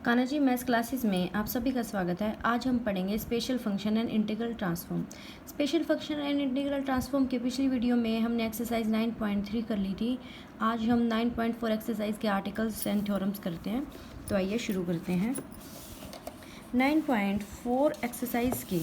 Kanha ji maths classes में आप सभी का स्वागत है। आज हम पढ़ेंगे special function and integral transform. Special function and integral transform के पिछली वीडियो में हमने एक्सरसाइज 9.3 कर ली थी। आज हम 9.4 एक्सरसाइज के आर्टिकल्स एंड थ्योरम्स करते हैं। तो आइए शुरू करते हैं। 9.4 एक्सरसाइज के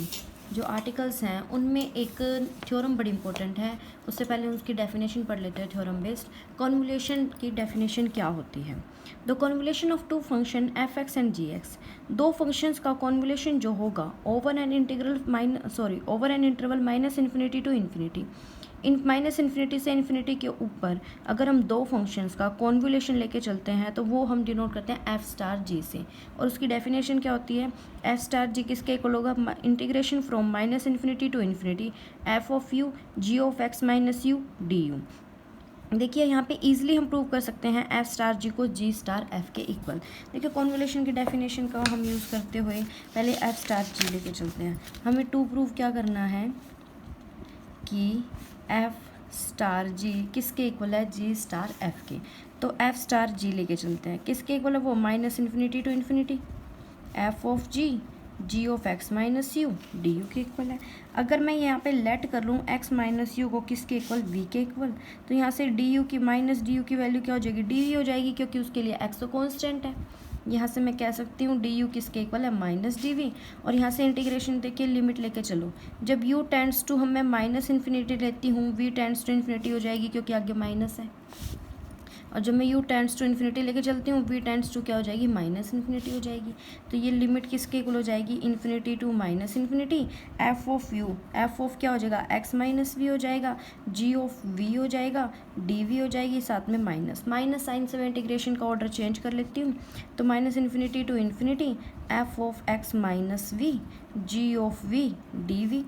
जो आर्टिकल्स हैं उनमें एक थ्योरम बड़ी इंपॉर्टेंट है। उससे पहले उसकी डेफिनेशन पढ़ लेते हैं। थ्योरम बेस्ड कॉन्वोल्यूशन की डेफिनेशन क्या होती है? The convolution of two function F X and G X, दो फंक्शंस का कॉन्वोल्यूशन जो होगा over an interval minus infinity to infinity, minus infinity से इन्फिनिटी के ऊपर अगर हम दो फंक्शंस का कॉन्वोल्यूशन लेके चलते हैं तो वो हम डिनोट करते हैं एफ स्टार जी से। और उसकी डेफिनेशन क्या होती है? एफ स्टार जी किसके इक्वल होगा? Integration from minus infinity to infinity F of U G of x minus you D U. देखिए यहाँ पे इजीली हम प्रूव कर सकते हैं एफ स्टार जी को जी स्टार एफ के इक्वल। देखिए कॉन्वोल्यूशन की डेफिनेशन का हम यूज़ करते हुए पहले एफ स्टार जी लेके चलते हैं। हमें टू प्रूव क्या करना है कि एफ स्टार जी किसके इक्वल है? जी स्टार एफ के। तो एफ स्टार जी लेके चलते हैं। किसके इक्वल है वो? Minus infinity to infinity F of G G of x minus you D U के इक्वल है। अगर मैं यहाँ पे लेट कर लूँ एक्स माइनस यू को किसके इक्वल? वी के इक्वल, तो यहाँ से डी यू की माइनस डी यू की वैल्यू क्या हो जाएगी? डी वी हो जाएगी, क्योंकि उसके लिए एक्स तो कॉन्स्टेंट है। यहाँ से मैं कह सकती हूँ डी यू किसके इक्वल है? Minus D V. और यहाँ से इंटीग्रेशन देखिए लिमिट लेके चलो। जब यू टेंड्स टू मैं माइनस इन्फिनिटी लेती हूँ, वी टेंड्स टू इन्फिनिटी हो जाएगी क्योंकि आगे माइनस है। और जब मैं u टेंड्स टू इन्फिनिटी लेके चलती हूँ, v टेंड्स टू क्या हो जाएगी? माइनस इन्फिनिटी हो जाएगी। तो ये लिमिट किसके इक्वल हो जाएगी? Infinity to minus infinity F of U, F of क्या हो जाएगा? एक्स माइनस वी हो जाएगा, जी ऑफ वी हो जाएगा, डी वी हो जाएगी, साथ में माइनस माइनस साइन से मैं इंटीग्रेशन का ऑर्डर चेंज कर लेती हूँ। तो minus infinity to infinity F of x minus V G of V D V,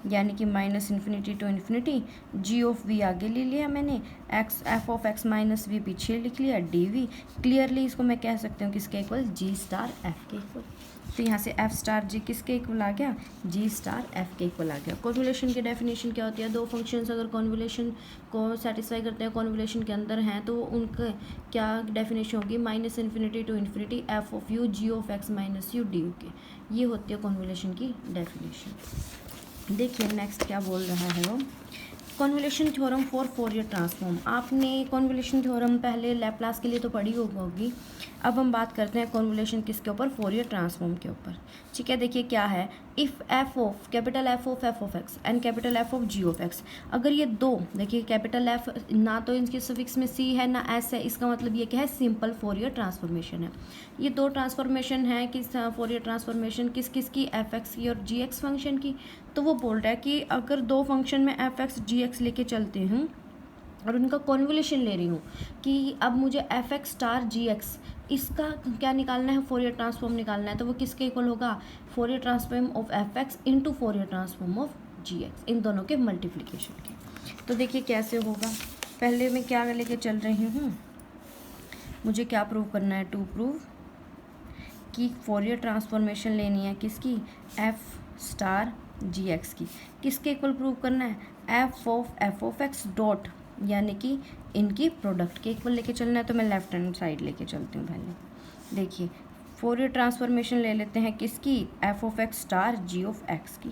यानी कि minus infinity to infinity G of V आगे ले लिया मैंने, X F of x minus V पीछे लिख लिया, डी वी। क्लियरली इसको मैं कह सकती हूँ किसके इक्वल? जी स्टार एफ के इक्वल। तो यहाँ से एफ स्टार जी किसके इक्वल आ गया? जी स्टार एफ के इक्वल आ गया। कॉन्वोल्यूशन की डेफिनेशन क्या होती है? दो फंक्शंस अगर कॉन्वोल्यूशन को सेटिस्फाई करते हैं, कॉन्वोल्यूशन के अंदर हैं, तो उनका क्या डेफिनेशन होगी? Minus infinity to infinity F of U G of x minus you D U के। ये होती है कॉन्वोल्यूशन की डेफिनेशन। देखिए नेक्स्ट क्या बोल रहा है वो। Convolution theorem for Fourier transform. आपने कॉन्वोल्यूशन थ्योरम पहले लैप्लास के लिए तो पढ़ी होगी। अब हम बात करते हैं कॉन्वोल्यूशन किसके ऊपर? फोरियर ट्रांसफॉर्म के ऊपर। ठीक है, देखिए क्या है। If F of capital F of x and capital F of ji of X, अगर ये दो, देखिए कैपिटल एफ ना तो इनके सफिक्स में सी है ना एस है, इसका मतलब ये क्या है? सिंपल फोरियर ट्रांसफॉर्मेशन है। ये दो ट्रांसफॉर्मेशन है किस फोरियर ट्रांसफॉर्मेशन किस किस की? एफ एक्स की और जी एक्स फंक्शन की। तो वो बोल रहा है कि अगर दो फंक्शन में एफ एक्स जी एक्स लेके चलती हूँ और उनका कॉन्वोल्यूशन ले रही हूँ कि अब मुझे एफ एक्स स्टार जी एक्स इसका क्या निकालना है? फोरियर ट्रांसफॉर्म निकालना है। तो वो किसके इक्वल होगा? Fourier transform of F X into Fourier transform of G X, इन दोनों के मल्टीप्लिकेशन के। तो देखिए कैसे होगा। पहले मैं क्या लेके चल रही हूँ, मुझे क्या प्रूव करना है? टू प्रूव कि फोरियर ट्रांसफॉर्मेशन लेनी है किसकी? एफ स्टार जी एक्स की। किसके इक्वल प्रूव करना है? एफ ऑफ एक्स डॉट, यानी कि इनकी प्रोडक्ट के इक्वल लेके चलना है। तो मैं लेफ्ट हैंड साइड लेके चलती हूँ पहले। देखिए फोरियर ट्रांसफॉर्मेशन ले लेते हैं किसकी? F of X star G of x की।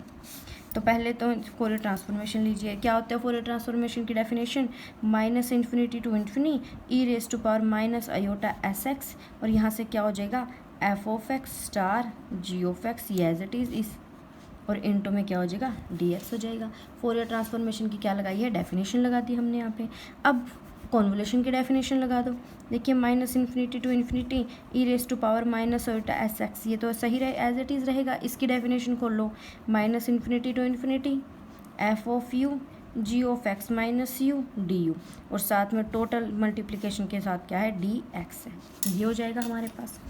तो पहले तो फोरियर ट्रांसफॉर्मेशन लीजिए। क्या होता है फोरियर ट्रांसफॉर्मेशन की definition? Minus infinity to infinity E raise to power minus iota S x, और यहाँ से क्या हो जाएगा? F of X star G of X, ये एज इट इज़ इस, और इंटू में क्या हो जाएगा? डी एक्स हो जाएगा। फोरियर ट्रांसफॉर्मेशन की क्या लगाई है? डेफिनेशन लगा दी हमने यहाँ पे। अब कॉन्वोल्यूशन की डेफिनेशन लगा दो। देखिए minus infinity to infinity E raise to power minus iota S X, ये तो सही रहे, एज इट इज़ रहेगा। इसकी डेफिनेशन खोल लो। Minus infinity to infinity F of U G of x minus you D U, और साथ में टोटल मल्टीप्लिकेशन के साथ क्या है? डी एक्स है। ये हो जाएगा हमारे पास।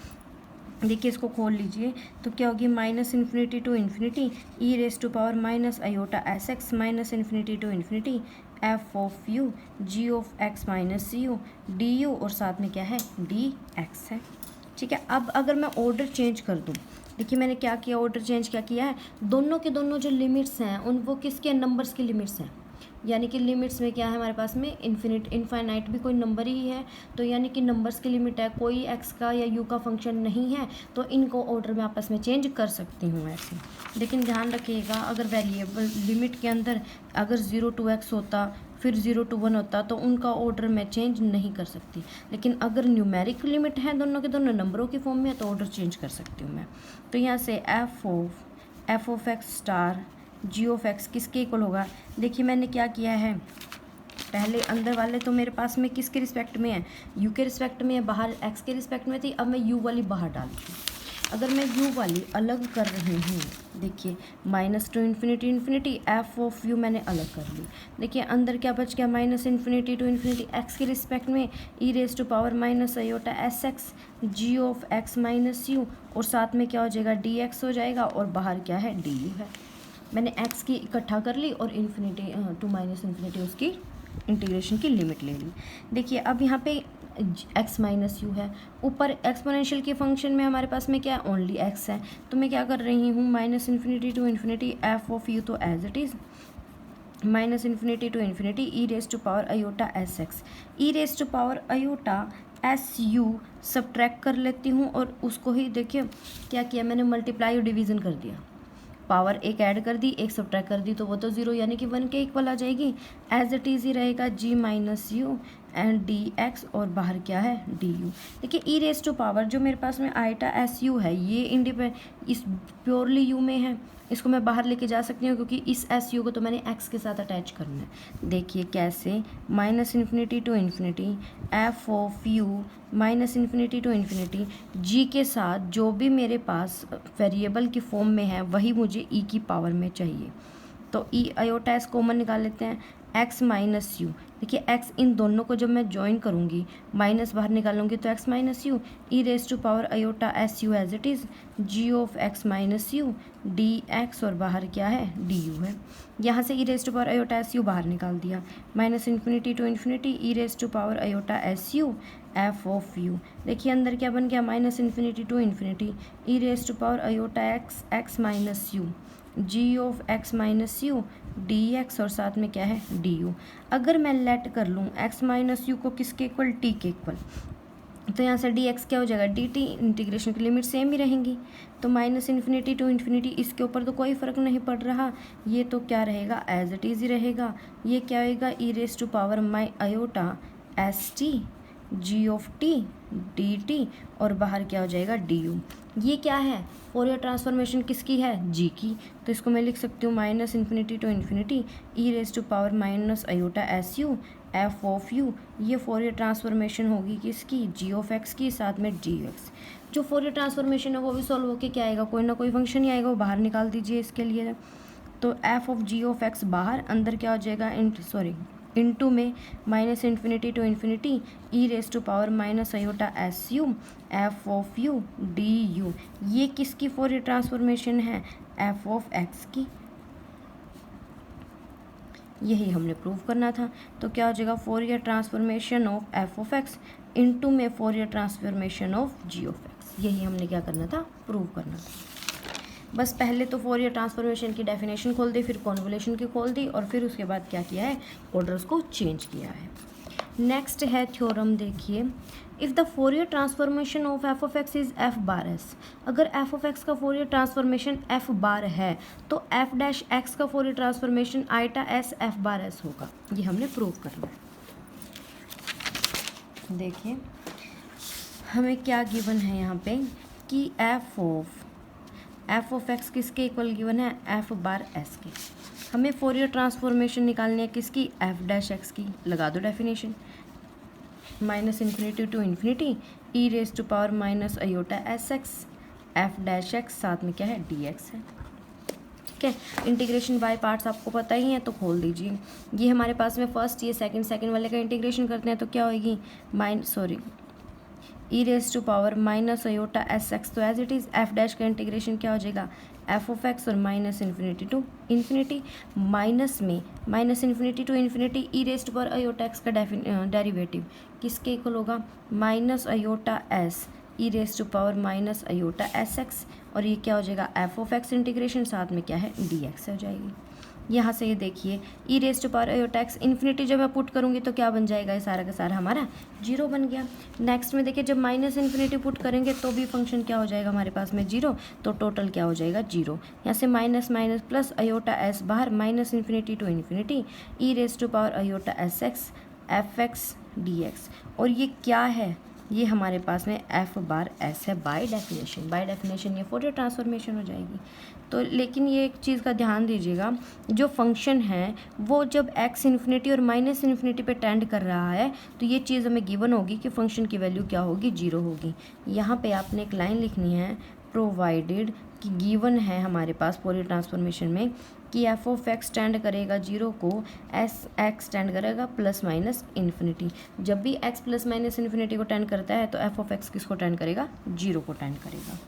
देखिए इसको खोल लीजिए तो क्या होगी? Minus infinity to infinity E raise to power minus iota S X minus infinity to infinity F of U G of x minus you D U, और साथ में क्या है? डी एक्स है। ठीक है, अब अगर मैं ऑर्डर चेंज कर दूँ, देखिए मैंने क्या किया? ऑर्डर चेंज क्या किया है? दोनों के दोनों जो लिमिट्स हैं उन वो किसके? नंबर्स की लिमिट्स हैं। यानी कि लिमिट्स में क्या है हमारे पास में इनफाइनाइट भी कोई नंबर ही है, तो यानी कि नंबर्स की लिमिट है, कोई एक्स का या यू का फंक्शन नहीं है, तो इनको ऑर्डर में आपस में चेंज कर सकती हूँ ऐसे। लेकिन ध्यान रखिएगा, अगर वेरिएबल लिमिट के अंदर अगर 0 to x होता, फिर 0 to 1 होता, तो उनका ऑर्डर मैं चेंज नहीं कर सकती। लेकिन अगर न्यूमेरिक लिमिट है दोनों के दोनों नंबरों की फॉर्म में, तो ऑर्डर चेंज कर सकती हूँ मैं। तो यहाँ से F of X star G of x किसके इक्वल होगा। देखिए मैंने क्या किया है, पहले अंदर वाले तो मेरे पास में किसके रिस्पेक्ट में है, यू के रिस्पेक्ट में है, बाहर एक्स के रिस्पेक्ट में थी, अब मैं यू वाली बाहर डालती हूँ। अगर मैं यू वाली अलग कर रही हूँ, देखिए minus to infinity infinity F of U मैंने अलग कर ली। देखिए अंदर क्या बच गया, minus infinity to infinity X के रिस्पेक्ट में E raise to power minus iota S X ji of x minus U, और साथ में क्या हो जाएगा, डी एक्स हो जाएगा, और बाहर क्या है, डी यू है। मैंने एक्स की इकट्ठा कर ली और इन्फिनिटी टू माइनस इन्फिनिटी उसकी इंटीग्रेशन की लिमिट ले ली। देखिए अब यहाँ पे x माइनस यू है, ऊपर एक्सपोनेंशियल के फंक्शन में हमारे पास में क्या है, ओनली x है, तो मैं क्या कर रही हूँ, minus infinity to infinity F of U, तो as it is minus infinity to infinity E raise to power iota S X, E raise to power iota S U subtract कर लेती हूँ, और उसको ही देखिए क्या किया मैंने, मल्टीप्लाई और डिवीज़न कर दिया, पावर एक ऐड कर दी, एक सब्ट्रैक्ट कर दी, तो वो तो 0 यानी कि 1 के इक्वल आ जाएगी। एज इट इज़ ही रहेगा g minus you and D x, और बाहर क्या है, डी यू। देखिए ई रेज टू पावर जो मेरे पास में आइटा एस यू है, ये इस प्योरली यू में है, इसको मैं बाहर लेके जा सकती हूँ क्योंकि इस एस यू को तो मैंने एक्स के साथ अटैच करना है। देखिए कैसे, minus infinity to infinity F of U minus infinity to infinity G के साथ जो भी मेरे पास वेरिएबल की फॉर्म में है वही मुझे ई की पावर में चाहिए। तो ई आयोटा एस कॉमन निकाल लेते हैं, एक्स माइनस यू। देखिए एक्स इन दोनों को जब मैं ज्वाइन करूँगी, माइनस बाहर निकालूंगी, तो x minus u e raise to power iota S u as it is g of x minus U D x, और बाहर क्या है, डी यू है। यहाँ से e raise to power iota S u बाहर निकाल दिया, minus infinity to infinity E raise to power iota S U F of u. देखिए अंदर क्या बन गया, minus infinity to infinity E raise to power iota x X minus U G of x minus U D x, और साथ में क्या है, डी यू। अगर मैं लेट कर लूँ एक्स माइनस यू को किसके इक्वल, टी के इक्वल, तो यहाँ से डी एक्स क्या हो जाएगा, डी टी, इंटीग्रेशन की लिमिट सेम ही रहेंगी, तो माइनस इन्फिनिटी टू इन्फिनिटी इसके ऊपर तो कोई फ़र्क नहीं पड़ रहा, ये तो क्या रहेगा, एज इट इज़ ही रहेगा। ये क्या होएगा, e raise to power my iota s t g of t D T, और बाहर क्या हो जाएगा, डी यू। ये क्या है, फोरियर ट्रांसफॉर्मेशन किसकी है, जी की, तो इसको मैं लिख सकती हूँ minus infinity to infinity E raise to power minus iota S U F of U. ये फोरियर ट्रांसफॉर्मेशन होगी किसकी, जी ऑफ एक्स की, साथ में डी एक्स। जो फोरियर ट्रांसफॉर्मेशन है वो भी सॉल्व होकर क्या आएगा, कोई ना कोई फंक्शन ही आएगा, वो बाहर निकाल दीजिए इसके लिए। तो F of ji of X बाहर, अंदर क्या हो जाएगा, इनटू में minus infinity to infinity E raise to power minus iota S U F of U D U. ये किसकी फोरियर ट्रांसफॉर्मेशन है, एफ ऑफ एक्स की। यही हमने प्रूव करना था। तो क्या हो जाएगा, Fourier transformation of F of x into में Fourier transformation of ji of x. यही हमने क्या करना था, प्रूव करना था। बस पहले तो फोरियर ट्रांसफॉर्मेशन की डेफिनेशन खोल दी, फिर कॉन्वोल्यूशन की खोल दी, और फिर उसके बाद क्या किया है, ऑर्डर्स को चेंज किया है। नेक्स्ट है थ्योरम, देखिए if the Fourier transformation of F of X is F bar S. अगर एफ ऑफ एक्स का फोरियर ट्रांसफॉर्मेशन एफ बार है तो एफ डैश एक्स का Fourier transformation iota S F bar S होगा। ये हमने प्रूव करना है। देखिए हमें क्या गिवन है यहाँ पे कि एफ ऑफ एक्स किसके इक्वल गिवन है, एफ बार एस के। हमें फोरियर ट्रांसफॉर्मेशन निकालनी है किसकी, एफ डैश एक्स की। लगा दो definition, minus infinity to infinity E raise to power minus iota S x F dash X, साथ में क्या है, डी एक्स है। ठीक है, इंटीग्रेशन बाय पार्ट्स आपको पता ही है, तो खोल दीजिए। ये हमारे पास में फर्स्ट, ये सेकंड वाले का इंटीग्रेशन करते हैं तो क्या होएगी, e raise to power minus iota S x, तो as it is F dash का इंटीग्रेशन क्या हो जाएगा, एफ ऑफ एक्स, और minus infinity to infinity, minus में minus infinity to infinity E raise to power iota x का derivative किसके equal होगा, minus iota s e raise to power minus iota S x, और ये क्या हो जाएगा, एफ ऑफ एक्स इंटीग्रेशन, साथ में क्या है, डी एक्स हो जाएगी। यहाँ से ये देखिए E raise to power iota X infinity जब मैं पुट करूँगी तो क्या बन जाएगा, ये सारा का सारा हमारा 0 बन गया। नेक्स्ट में देखिए जब माइनस इन्फिनिटी पुट करेंगे तो भी फंक्शन क्या हो जाएगा हमारे पास में 0, तो टोटल क्या हो जाएगा 0। यहाँ से minus minus plus iota s बाहर, minus infinity to infinity e raise to power iota S x F x D x. और ये क्या है, ये हमारे पास में एफ बार एस है बाय डेफिनेशन। बाय डेफिनेशन ये फोरियर ट्रांसफॉर्मेशन हो जाएगी। तो लेकिन ये एक चीज़ का ध्यान दीजिएगा, जो फंक्शन है वो जब एक्स इन्फिनिटी और माइनस इन्फिनिटी पे टेंड कर रहा है तो ये चीज़ हमें गिवन होगी कि फंक्शन की वैल्यू क्या होगी, 0 होगी। यहाँ पे आपने एक लाइन लिखनी है, प्रोवाइडेड कि गिवन है हमारे पास फोरियर ट्रांसफॉर्मेशन में कि एफ ऑफ एक्स टेंड करेगा 0 को, एस एक्स टेंड करेगा प्लस माइनस इन्फिनिटी। जब भी एक्स प्लस माइनस इन्फिनिटी को टेंड करता है तो एफ ऑफ एक्स किसको टेंड करेगा, 0 को टेंड करेगा।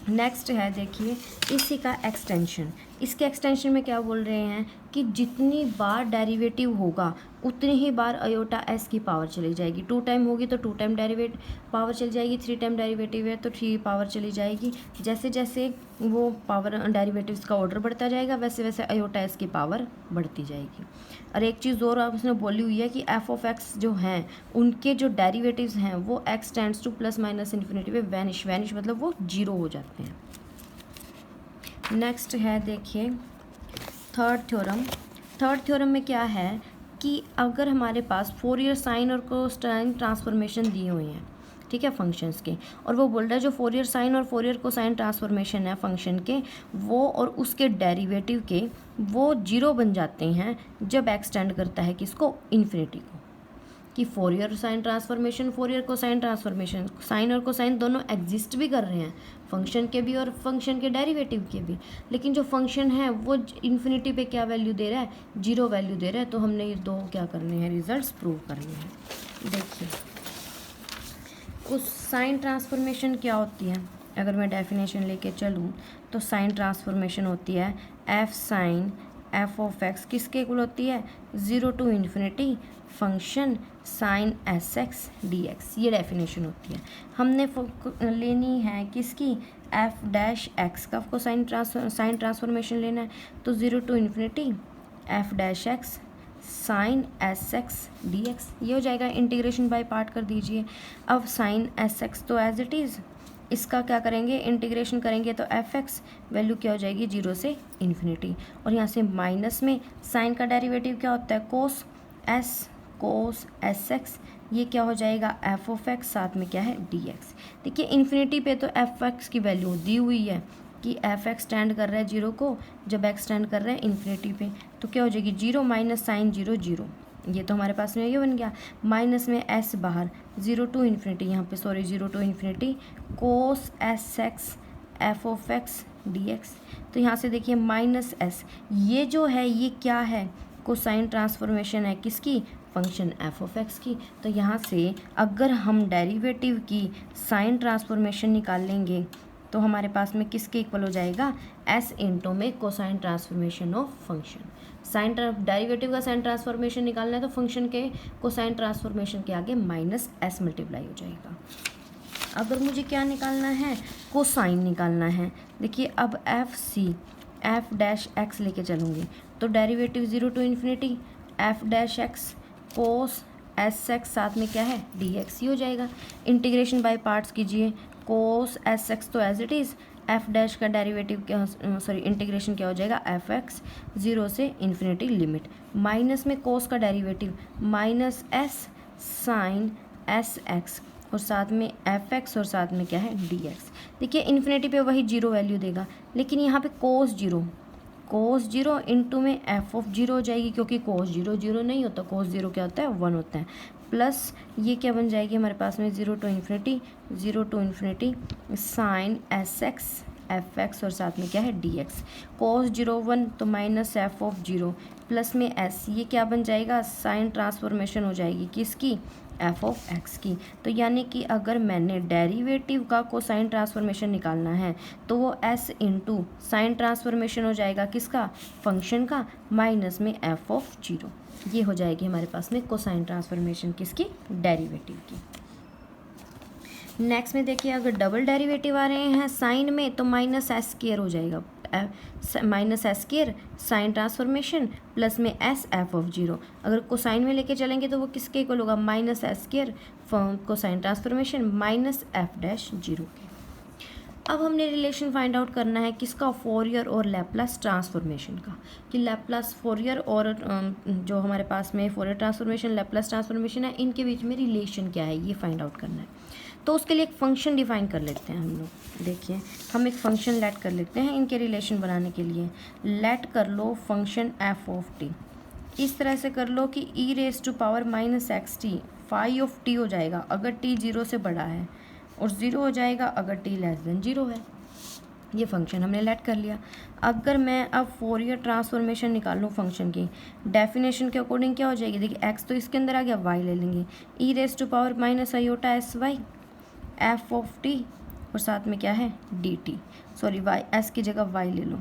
नेक्स्ट है देखिए इसी का एक्सटेंशन। इसके एक्सटेंशन में क्या बोल रहे हैं कि जितनी बार डेरिवेटिव होगा उतनी ही बार आयोटा एस की पावर चली जाएगी। 2 टाइम होगी तो 2 टाइम डेरिवेट पावर चली जाएगी, 3 टाइम डेरिवेटिव है तो 3 पावर चली जाएगी। जैसे जैसे वो पावर डेरिवेटिव्स का ऑर्डर बढ़ता जाएगा वैसे वैसे आयोटा एस की पावर बढ़ती जाएगी। और एक चीज़ और आप उसने बोली हुई है कि एफ ऑफ एक्स जो हैं उनके जो डेरिवेटिव्स हैं वो x tends two plus minus infinity पे वैनिश मतलब वो 0 हो जाते हैं। नेक्स्ट है देखिए थर्ड थ्योरम में क्या है कि अगर हमारे पास फोरियर साइन और कोसाइन ट्रांसफॉर्मेशन दिए हुए हैं, ठीक है, फंक्शंस के, और वो बोल रहा है जो फोरियर साइन और फोरियर कोसाइन ट्रांसफॉर्मेशन है फंक्शन के वो और उसके डेरिवेटिव के वो 0 बन जाते हैं जब एक्सटेंड करता है किसको, इन्फिनिटी को। कि Fourier sine transformation, Fourier cosine transformation, sine और कोसाइन दोनों एग्जिस्ट भी कर रहे हैं, फंक्शन के भी और फंक्शन के डेरिवेटिव के भी, लेकिन जो फंक्शन है वो इन्फिनिटी पे क्या वैल्यू दे रहा है, 0 वैल्यू दे रहा है। तो हमने ये दो क्या करने हैं, रिजल्ट्स प्रूव करने हैं। देखिए उस साइन ट्रांसफॉर्मेशन क्या होती है, अगर मैं डेफिनेशन लेके चलूँ तो साइन ट्रांसफॉर्मेशन होती है F sine F of x किसके इक्वल होती है, 0 to infinity function sine S x D X. ये डेफिनेशन होती है। हमने लेनी है किसकी, एफ डैश एक्स का आपको साइन ट्रांसफॉर्मेशन लेना है तो 0 to infinity F dash X sine S x D X. ये हो जाएगा, इंटीग्रेशन बाय पार्ट कर दीजिए। अब साइन एस एक्स तो एज इट इज़, इसका क्या करेंगे, इंटीग्रेशन करेंगे तो एफ एक्स वैल्यू क्या हो जाएगी, 0 से इन्फिनिटी। और यहाँ से माइनस में साइन का डेरिवेटिव क्या होता है, कोस एस एक्स, ये क्या हो जाएगा एफ ऑफ एक्स, साथ में क्या है डी एक्स। देखिए इन्फिनिटी पे तो एफ एक्स की वैल्यू दी हुई है कि एफ एक्स स्टैंड कर रहा है 0 को, जब एक्स स्टैंड कर रहा है इन्फिनिटी पे तो क्या हो जाएगी 0 माइनस साइन 0 0। ये तो हमारे पास में ये बन गया, माइनस में एस बाहर, 0 टू इन्फिनिटी, यहाँ पे sorry 0 to infinity cos S x F of x D X. तो यहाँ से देखिए माइनस एस, ये जो है ये क्या है, कोसाइन ट्रांसफॉर्मेशन है किसकी, फंक्शन एफ ऑफ एक्स की। तो यहाँ से अगर हम डेरिवेटिव की साइन ट्रांसफॉर्मेशन निकाल लेंगे तो हमारे पास में किसके इक्वल हो जाएगा, एस इंटू में cosine transformation of function. Sine derivative का साइन ट्रांसफॉर्मेशन निकालना है तो फंक्शन के कोसाइन ट्रांसफॉर्मेशन के आगे माइनस एस मल्टीप्लाई हो जाएगा। अगर मुझे क्या निकालना है, कोसाइन निकालना है। देखिए अब एफ सी एफ डैश एक्स लेके चलूँगी तो derivative 0 to infinity F dash X cos S X, साथ में क्या है डी एक्स, ही हो जाएगा। इंटीग्रेशन बाय पार्ट्स कीजिए, कोस एस एक्स तो as it is, F dash का डेरिवेटिव क्या, सॉरी इंटीग्रेशन क्या हो जाएगा एफ एक्स 0 से इन्फिनिटी लिमिट, माइनस में कोस का derivative minus S sine S x और साथ में एफ एक्स और साथ में क्या है डी एक्स। देखिए इन्फिनिटी पे वही 0 वैल्यू देगा, लेकिन यहाँ पे कोस 0 इंटू में एफ ऑफ 0 हो जाएगी, क्योंकि कोस 0 0 नहीं होता, कोस 0 क्या होता है 1 होता है, प्लस ये क्या बन जाएगी हमारे पास में 0 to infinity sine S x F x और साथ में क्या है डी एक्स। कोस 0 1 तो माइनस एफ ऑफ 0 प्लस में एस, ये क्या बन जाएगा, साइन ट्रांसफॉर्मेशन हो जाएगी किसकी, एफ ऑफ एक्स की। तो यानी कि अगर मैंने डेरिवेटिव का कोसाइन ट्रांसफॉर्मेशन निकालना है तो वो एस इंटू साइन ट्रांसफॉर्मेशन हो जाएगा किसका, फंक्शन का, माइनस में एफ ऑफ 0। ये हो जाएगी हमारे पास में कोसाइन ट्रांसफॉर्मेशन किसकी, डेरिवेटिव की। नेक्स्ट में देखिए अगर डबल डेरिवेटिव आ रहे हैं साइन में तो माइनस एस स्क्वायर हो जाएगा, minus S square sine transformation plus में एस एफ ऑफ जीरो। अगर कोसाइन में लेके चलेंगे तो वो किसके इक्वल होगा, minus S square cosine transformation minus F dash zero के। अब हमने रिलेशन फाइंड आउट करना है किसका, फोरियर और लैप्लास ट्रांसफॉर्मेशन का, कि लैप्लास फोरियर और जो हमारे पास में फोरियर ट्रांसफॉर्मेशन लैप्लास ट्रांसफॉर्मेशन है, इनके बीच में रिलेशन क्या है ये फाइंड आउट करना है। तो उसके लिए एक फंक्शन डिफाइन कर लेते हैं हम लोग। देखिए हम एक फंक्शन लेट कर लेते हैं इनके रिलेशन बनाने के लिए। लेट कर लो फंक्शन एफ ऑफ टी, इस तरह से कर लो कि e raise to power minus x t phi of t हो जाएगा अगर टी जीरो से बड़ा है, और ज़ीरो हो जाएगा अगर टी लेस देन जीरो है। ये फंक्शन हमने लेट कर लिया। अगर मैं अब फोरियर ट्रांसफॉर्मेशन निकालूँ फंक्शन की, डेफिनेशन के अकॉर्डिंग क्या हो जाएगी, देखिए एक्स तो इसके अंदर आ गया, वाई ले लेंगे, e raise to power minus iota s y f of t, और साथ में क्या है d t, sorry y s की जगह वाई ले लो,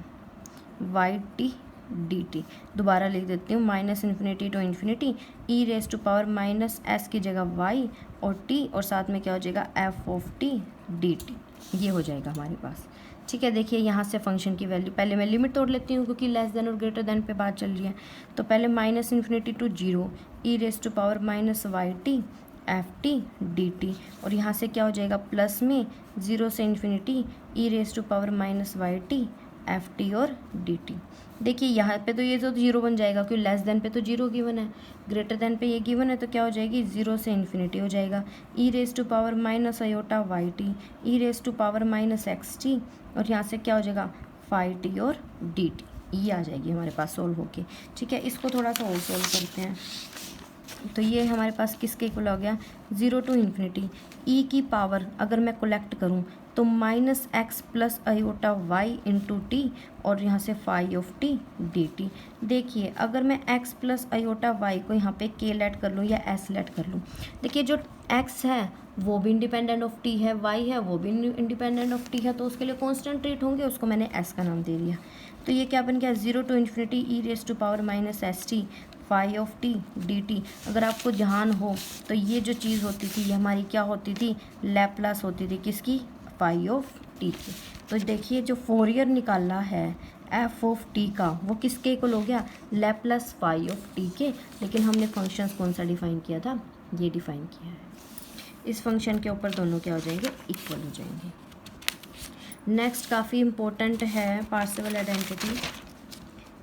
वाई टी डी टी। दोबारा लिख देती हूँ, minus infinity to infinity E raise to power minus s की जगह वाई और टी, और साथ में क्या हो जाएगा F of t D t. ये हो जाएगा हमारे पास। ठीक है, देखिए यहाँ से फंक्शन की वैल्यू, पहले मैं लिमिट तोड़ लेती हूँ क्योंकि लेस देन और ग्रेटर देन पे बात चल रही है। तो पहले minus infinity to zero E raise to power minus Y T F T D T, और यहाँ से क्या हो जाएगा प्लस में ज़ीरो से infinity E raise to power minus Y T F T और डी टी। देखिए यहाँ पे तो ये तो जीरो बन जाएगा क्योंकि लेस देन पे तो जीरो गिवन है, ग्रेटर देन पे ये गिवन है, तो क्या हो जाएगी ज़ीरो से इन्फिनिटी हो जाएगा e raise to power minus iota y t e raise to power minus x t, और यहाँ से क्या हो जाएगा फाई टी और डी टी। ये आ जाएगी हमारे पास सोल्व होके। ठीक है, इसको थोड़ा सा और सोल्व करते हैं। तो ये हमारे पास किसके इक्वल हो गया, ज़ीरो टू इन्फिनिटी ई की पावर अगर मैं कोलेक्ट करूँ तो minus x plus iota y into t, और यहाँ से phi of t D T. देखिए अगर मैं एक्स प्लस आयोटा वाई को यहाँ पे के लेट कर लूँ या एस लेट कर लूँ, देखिए जो एक्स है वो भी इंडिपेंडेंट ऑफ टी है, वाई है वो भी इंडिपेंडेंट ऑफ टी है, तो उसके लिए कॉन्स्टेंट ट्रीट होंगे, उसको मैंने एस का नाम दे दिया। तो ये क्या बन गया, zero to infinity E raise to power minus s t phi of t D t. अगर आपको ध्यान हो तो ये जो चीज़ होती थी ये हमारी क्या होती थी, लैप्लास होती थी किसकी, फाई ऑफ टी की। तो देखिए जो फोरियर निकाला है एफ ऑफ टी का वो किसके इक्वल हो गया, लैप्लास फाई ऑफ टी के, लेकिन हमने फंक्शंस कौन सा डिफाइन किया था, ये डिफाइन किया है। इस फंक्शन के ऊपर दोनों क्या हो जाएंगे, इक्वल हो जाएंगे। नेक्स्ट काफ़ी इम्पोर्टेंट है पार्सेवल आइडेंटिटी,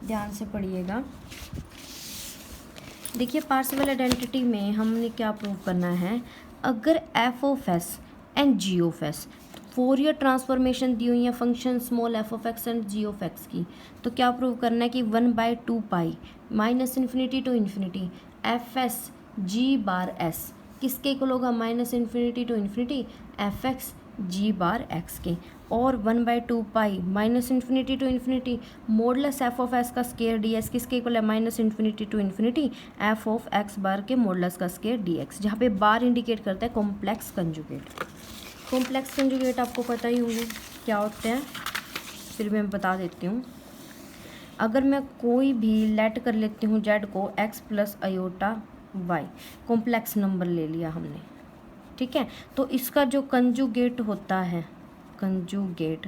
ध्यान से पढ़िएगा। देखिए पार्सेवल आइडेंटिटी में हमने क्या प्रूव करना है, अगर F of s and g of s, Fourier transformation दी हुई है function small f of x and g of x की, तो क्या प्रूव करना है कि 1/2 pi minus infinity to infinity f s g bar s किसके इक्वल होगा, minus infinity to infinity f x g bar x के, और 1/2 pi minus infinity to infinity modulus f of s का स्केयर डी एस किसके equal है, minus infinity to infinity F of x bar के modulus का square D x, जहाँ पे बार indicate करता है कॉम्प्लेक्स कंजुगेट। कॉम्प्लेक्स कंजुगेट आपको पता ही होंगे क्या होते हैं, फिर मैं बता देती हूँ। अगर मैं कोई भी लेट कर लेती हूँ जेड को x plus iota y, complex number ले लिया हमने, ठीक है, तो इसका जो कंजुगेट होता है, कंजुगेट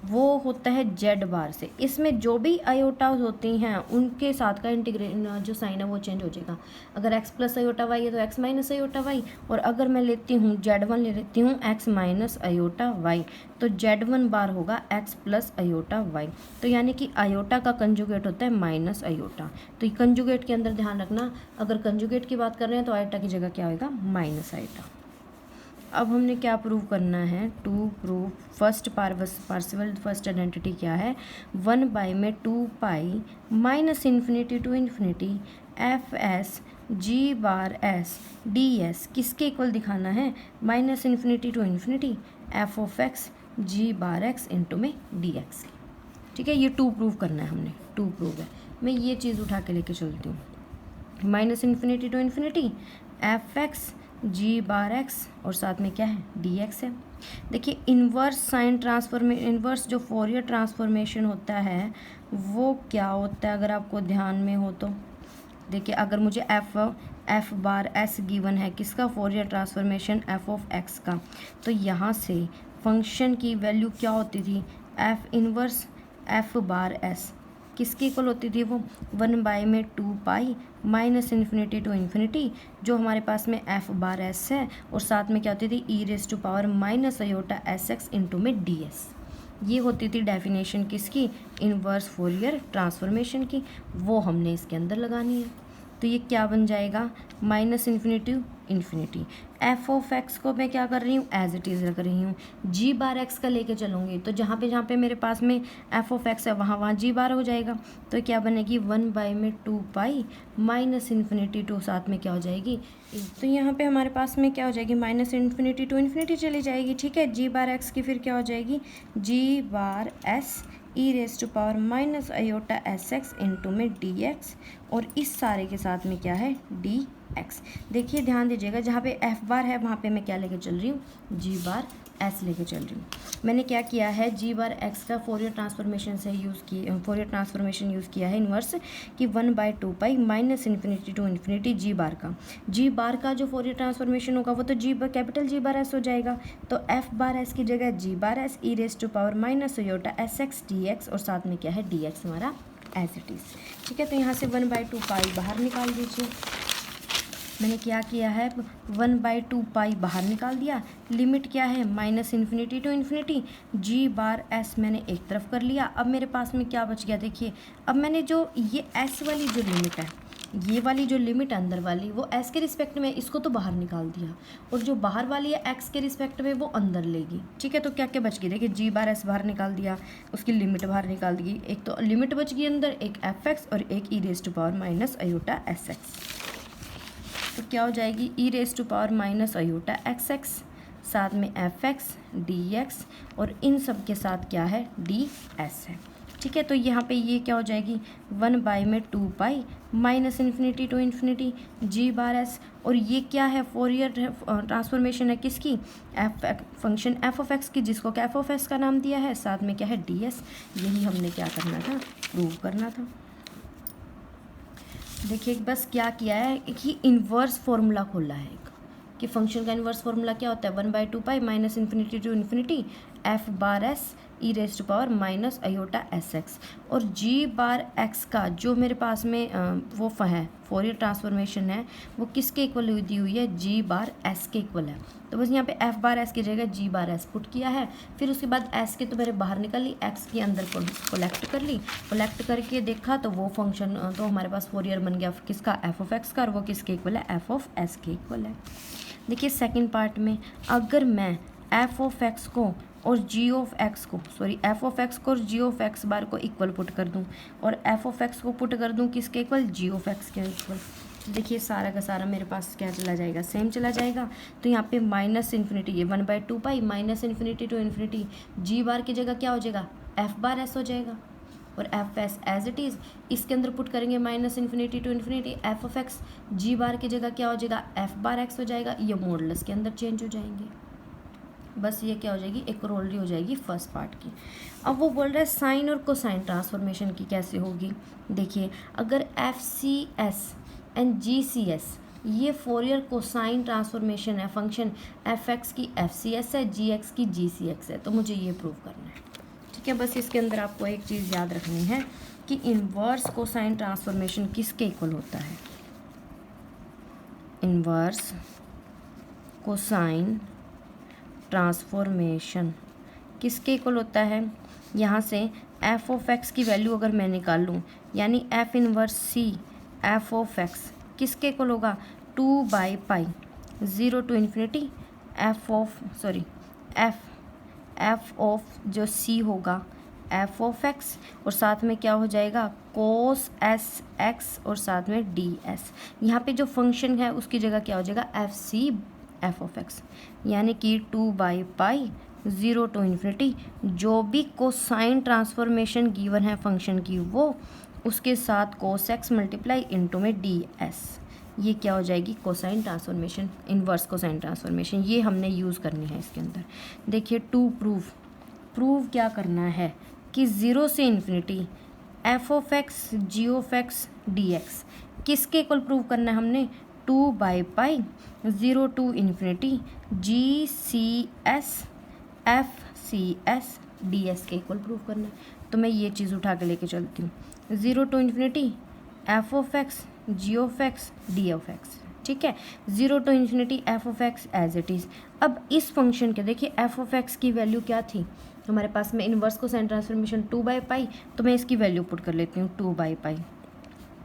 वो होता है जेड बार से। इसमें जो भी आयोटाज होती हैं उनके साथ का इंटीग्रेशन जो साइन है वो चेंज हो जाएगा। अगर एक्स प्लस आयोटा वाई है तो एक्स माइनस आयोटा वाई, और अगर मैं लेती हूँ जेड वन ले लेती हूँ एक्स माइनस आयोटा वाई, तो जेड वन बार होगा एक्स प्लस आयोटा वाई। तो यानी कि आयोटा का कंजुगेट होता है माइनस आयोटा। तो ये कंजुगेट के अंदर ध्यान रखना, अगर कंजुगेट की बात कर रहे हैं तो आयोटा की जगह क्या होगा, माइनस आयोटा। अब हमने क्या प्रूव करना है, to prove first Parseval first identity क्या है, 1 में 2 pi minus infinity to infinity f s g bar s d s किसके इक्वल दिखाना है, minus infinity to infinity F of x g bar x into में D x. ठीक है, ये 2 प्रूव करना है हमने, 2 प्रूव है। मैं ये चीज़ उठा के लेके चलती हूँ, minus infinity to infinity f x g bar x, और साथ में क्या है डी एक्स है। देखिए इन्वर्स साइन ट्रांसफॉर्मेशन, इन्वर्स जो फोरियर ट्रांसफॉर्मेशन होता है वो क्या होता है, अगर आपको ध्यान में हो तो देखिए, अगर मुझे एफ बार एस गिवन है किसका, Fourier transformation F of X का, तो यहाँ से फंक्शन की वैल्यू क्या होती थी, f inverse f bar s किसके इक्वल होती थी वो 1 में 2 pi minus infinity to infinity, जो हमारे पास में एफ बार एस है, और साथ में क्या होती थी e raise to power minus iota S x into में डी एस। ये होती थी डेफिनेशन किसकी, इनवर्स फोरियर ट्रांसफॉर्मेशन की, वो हमने इसके अंदर लगानी है। तो ये क्या बन जाएगा, minus infinity infinity, F of x को मैं क्या कर रही हूँ एज इट इज़ रख रही हूँ, जी बार एक्स का लेके चलूँगी तो जहाँ पे मेरे पास में एफ ऑफ एक्स है वहाँ जी बार हो जाएगा। तो क्या बनेगी 1 में 2 पाई माइनस इन्फिनिटी टू, साथ में क्या हो जाएगी, तो यहाँ पे हमारे पास में क्या हो जाएगी माइनस इन्फिनिटी टू इन्फिनिटी चली जाएगी। ठीक है, जी बार एक्स की फिर क्या हो जाएगी g bar s e raise to power minus iota S x into में डी एक्स, और इस सारे के साथ में क्या है डी एक्स। देखिए ध्यान दीजिएगा, जहाँ पे एफ बार है वहाँ पे मैं क्या लेके चल रही हूँ, जी बार एस लेके चल रही हूँ। मैंने क्या किया है, जी बार एक्स का फोरियर ट्रांसफॉर्मेशन यूज़ किया है इन्वर्स कि 1/2 pi minus infinity to infinity g bar का जो फोरियर ट्रांसफॉर्मेशन होगा वो तो कैपिटल जी बार एस हो जाएगा। तो एफ बार एस की जगह g bar s e raise to power minus iota S x D x, और साथ में क्या है डी एक्स हमारा एज इट इज़। ठीक है, तो यहाँ से 1/2 पाई बाहर निकाल दीजिए। मैंने क्या किया है 1/2 पाई बाहर निकाल दिया, लिमिट क्या है minus infinity to infinity, g bar s मैंने एक तरफ कर लिया। अब मेरे पास में क्या बच गया, देखिए अब मैंने जो ये एस वाली जो लिमिट है, ये वाली जो लिमिट अंदर वाली वो एस के रिस्पेक्ट में, इसको तो बाहर निकाल दिया, और जो बाहर वाली है एक्स के रिस्पेक्ट में वो अंदर लेगी। ठीक है, तो क्या क्या बच गई, देखिए जी बार एस बाहर निकाल दिया, उसकी लिमिट बाहर निकाल दी, एक तो लिमिट बच गई अंदर, एक एफ एक्स और एक e raise to power minus iota S x. तो क्या हो जाएगी e raise to power minus iota x x, साथ में एफ एक्स डी एक्स, और इन सब के साथ क्या है डी एस है। ठीक है, तो यहाँ पे ये क्या हो जाएगी 1 में 2 pi minus infinity to infinity g bar s, और ये क्या है फोरियर ट्रांसफॉर्मेशन है किसकी, फंक्शन एफ ऑफ एक्स की, जिसको क्या एफ ऑफ एक्स का नाम दिया है, साथ में क्या है डी एस। यही हमने क्या करना था, प्रूव करना था। देखिए बस क्या किया है कि इन्वर्स फार्मूला खोला है एक, कि फंक्शन का इन्वर्स फार्मूला क्या होता है 1/2 pi minus infinity to infinity f bar s e raise to power minus iota S x, और जी बार एक्स का जो मेरे पास में वो है फोरियर ट्रांसफॉर्मेशन है, वो किसके इक्वल दी हुई है जी बार एस के इक्वल है। तो बस यहाँ पे एफ बार एस की जगह जी बार एस पुट किया है, फिर उसके बाद एस के तो मेरे बाहर निकल ली, एक्स के अंदर कोलेक्ट कर ली, कोलेक्ट करके देखा तो वो फंक्शन तो हमारे पास फोरियर बन गया किसका एफ ऑफ एक्स का, और वो किसके इक्वल है एफ ऑफ एस के इक्वल है। देखिए सेकेंड पार्ट में अगर मैं एफ ऑफ एक्स को और जी ऑफ एक्स को एफ ऑफ एक्स को और जी ऑफ एक्स बार को इक्वल पुट कर दूं, और एफ ऑफ एक्स को पुट कर दूं किसके इक्वल जी ऑफ एक्स के इक्वल, देखिए सारा का सारा मेरे पास क्या चला जाएगा सेम चला जाएगा। तो यहाँ पे माइनस इन्फिनिटी ये 1/2 pi minus infinity to infinity g bar की जगह क्या हो जाएगा एफ बार एस हो जाएगा, और f s as it is इसके अंदर पुट करेंगे minus infinity to infinity F of x, g bar की जगह क्या हो जाएगा एफ बार एक्स हो जाएगा, ये मॉडुलस के अंदर चेंज हो जाएंगे। बस ये क्या हो जाएगी एक करोलरी हो जाएगी फर्स्ट पार्ट की। अब वो बोल रहा है साइन और कोसाइन ट्रांसफॉर्मेशन की कैसे होगी। देखिए अगर f c s and g c s ये फोरियर कोसाइन ट्रांसफॉर्मेशन है, फंक्शन एफ एक्स की एफ सी एस है, जी एक्स की जी सी एक्स है, तो मुझे ये प्रूव करना है। ठीक है, बस इसके अंदर आपको एक चीज़ याद रखनी है कि इन्वर्स कोसाइन ट्रांसफॉर्मेशन किसके इक्वल होता है, इन्वर्स कोसाइन ट्रांसफॉर्मेशन किसके इक्वल होता है, यहाँ से एफ ऑफ एक्स की वैल्यू अगर मैं निकाल लूँ, यानी F inverse C f of x किसके इक्वल होगा 2/पाई 0 टू इन्फिनिटी एफ ऑफ जो सी होगा एफ ऑफ एक्स, और साथ में क्या हो जाएगा कोस एस एक्स, और साथ में डी एस। यहाँ पे जो फंक्शन है उसकी जगह क्या हो जाएगा f C f of x, यानी कि 2/पाई 0 टू इन्फिनिटी जो भी कोसाइन ट्रांसफॉर्मेशन गिवन है फंक्शन की वो, उसके साथ कोस एक्स मल्टीप्लाई इंटू में डी एस, ये क्या हो जाएगी cosine transformation, inverse cosine transformation, ये हमने यूज़ करनी है इसके अंदर। देखिए टू प्रूव क्या करना है कि 0 से infinity F of x ji of x D x किसके इक्वल प्रूव करना है हमने 2/पाई 0 to infinity g c s f c s d s के इक्वल प्रूव करना है। तो मैं ये चीज़ उठा के लेके चलती हूँ, 0 to infinity F of x ji of x d of x, ठीक है, 0 to infinity F of x as it is. अब इस फंक्शन के देखिए एफ ऑफ एक्स की वैल्यू क्या थी हमारे पास में, इन्वर्स को साइन ट्रांसफॉर्मेशन 2/पाई, तो मैं इसकी वैल्यू पुट कर लेती हूँ 2/पाई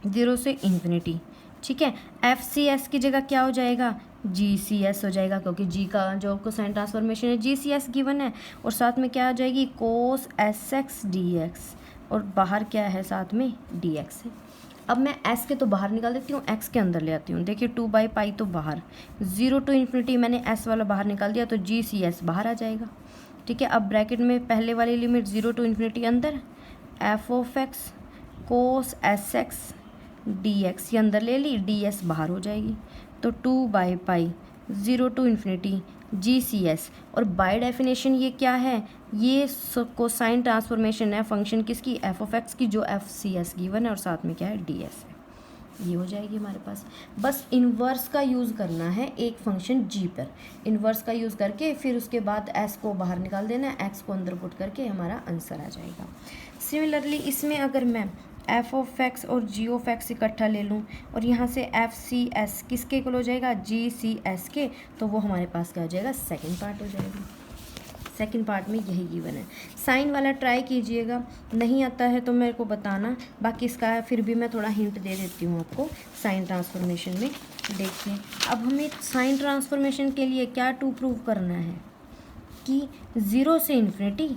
0 से इन्फिनिटी, ठीक है। एफ सी एस की जगह क्या हो जाएगा, जी सी एस हो जाएगा, क्योंकि जी का जो कोसाइन ट्रांसफॉर्मेशन है जी सी एस गिवन है, और साथ में क्या हो जाएगी कोस एस एक्स डी एक्स, और बाहर क्या है साथ में डी एक्स है। अब मैं एस के तो बाहर निकाल देती हूँ, एक्स के अंदर ले आती हूँ। देखिए 2/पाई तो बाहर, 0 to इन्फिनिटी मैंने एस वाला बाहर निकाल दिया, तो जी सी एस बाहर आ जाएगा, ठीक है। अब ब्रैकेट में पहले वाली लिमिट 0 to इन्फिनिटी अंदर, F of x cos S x D X ये अंदर ले ली, डी एस बाहर हो जाएगी, तो 2/पाई 0 to infinity g c s, और बाय डेफिनेशन ये क्या है, ये कोसाइन ट्रांसफॉर्मेशन है फंक्शन किसकी, एफ ऑफ एक्स की, जो एफ सी एस गिवन है, और साथ में क्या है डी एस है। ये हो जाएगी हमारे पास। बस इन्वर्स का यूज़ करना है एक फंक्शन जी पर, इन्वर्स का यूज़ करके फिर उसके बाद एस को बाहर निकाल देना है, एक्स को अंदर पुट करके हमारा आंसर आ जाएगा। सिमिलरली इसमें अगर मैं एफ ऑफ एक्स और जी ऑफ एक्स इकट्ठा ले लूँ, और यहाँ से एफ सी एस किसके इक्वल हो जाएगा, जी सी एस के, तो वो हमारे पास क्या हो जाएगा, सेकंड पार्ट हो जाएगा। सेकंड पार्ट में यही गिवन है। साइन वाला ट्राई कीजिएगा, नहीं आता है तो मेरे को बताना, बाकी इसका फिर भी मैं थोड़ा हिंट दे देती हूँ आपको साइन ट्रांसफॉर्मेशन में। देखिए अब हमें साइन ट्रांसफॉर्मेशन के लिए क्या टू प्रूव करना है कि 0 से infinity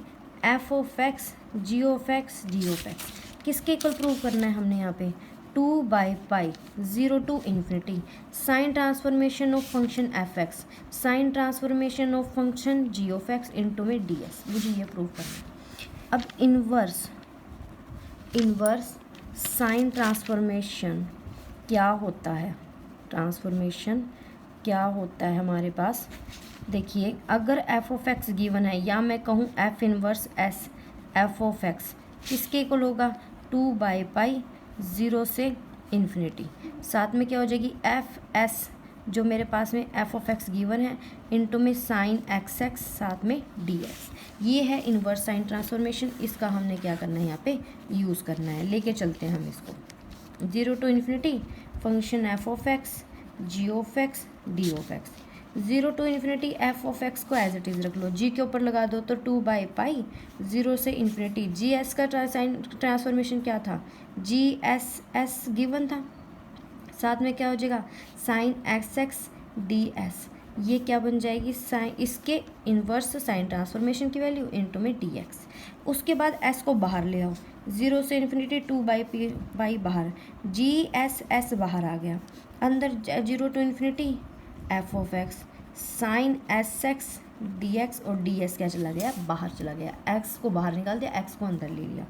F of x ji of x d of x किसके इक्वल प्रूव करना है हमने यहाँ पे, 2/पाई 0 to infinity sine transformation of function F x sine transformation of function g of x into में डी एस, मुझे ये प्रूव करना है। अब इन्वर्स साइन ट्रांसफॉर्मेशन क्या होता है, ट्रांसफॉर्मेशन क्या होता है हमारे पास, देखिए अगर एफ ऑफ एक्स गिवन है, या मैं कहूँ F inverse S F of x किसके इक्वल होगा, 2/पाई 0 से इन्फिनिटी, साथ में क्या हो जाएगी एफ एस जो मेरे पास में एफ ऑफ एक्स गिवन है इनटू में साइन एक्स एक्स साथ में डी एक्स, ये है इन्वर्स साइन ट्रांसफॉर्मेशन। इसका हमने क्या करना है यहाँ पे यूज़ करना है, लेके चलते हैं हम इसको 0 to infinity function f of x ji of x d of x, 0 to infinity F of x को एज इट इज़ रख लो, जी के ऊपर लगा दो तो 2/पाई 0 से इन्फिनिटी, जी एस का साइन ट्रांसफॉर्मेशन क्या था, जी एस एस गिवन था, साथ में क्या हो जाएगा sine x x D s, ये क्या बन जाएगी साइन इसके इन्वर्स साइन ट्रांसफॉर्मेशन की वैल्यू इनटू में डी एक्स। उसके बाद एस को बाहर ले आओ, 0 से इन्फिनिटी 2/पाई बाहर, जी एस एस बाहर आ गया, अंदर 0 to infinity F of x sine S x D x, और डी एस क्या चला गया बाहर चला गया, एक्स को बाहर निकाल दिया, एक्स को अंदर ले लिया,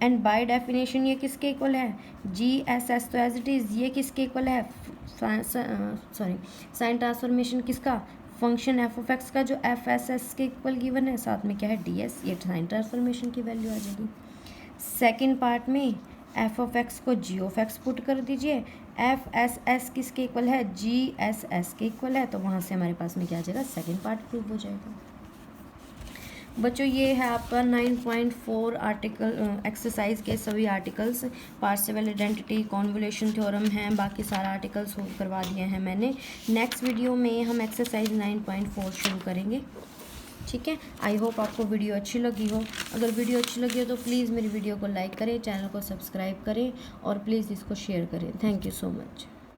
एंड बाय डेफिनेशन ये किसके इक्वल है, जी एस एस तो एज इट इज़, ये किसके इक्वल है, सॉरी साइन ट्रांसफॉर्मेशन किसका, फंक्शन एफ ऑफ एक्स का जो एफ एस एस के इक्वल गिवन है, साथ में क्या है डी एस, ये साइन ट्रांसफॉर्मेशन की वैल्यू आ जाएगी। सेकेंड पार्ट में एफ ऑफ एक्स को जी ऑफ एक्स पुट कर दीजिए, एफ एस एस किसके इक्वल है, जी एस एस के इक्वल है, तो वहाँ से हमारे पास में क्या आ जाएगा सेकेंड पार्ट प्रूव हो जाएगा। बच्चों ये है आपका 9.4 आर्टिकल एक्सरसाइज के सभी articles, partial identity convolution theorem हैं, बाकी सारा आर्टिकल्स सोल्व करवा दिए हैं मैंने। नेक्स्ट वीडियो में हम एक्सरसाइज 9.4 शुरू करेंगे, ठीक है। आई होप आपको वीडियो अच्छी लगी हो, अगर वीडियो अच्छी लगी हो तो प्लीज़ मेरी वीडियो को लाइक करें, चैनल को सब्सक्राइब करें और प्लीज़ इसको शेयर करें। Thank you so much.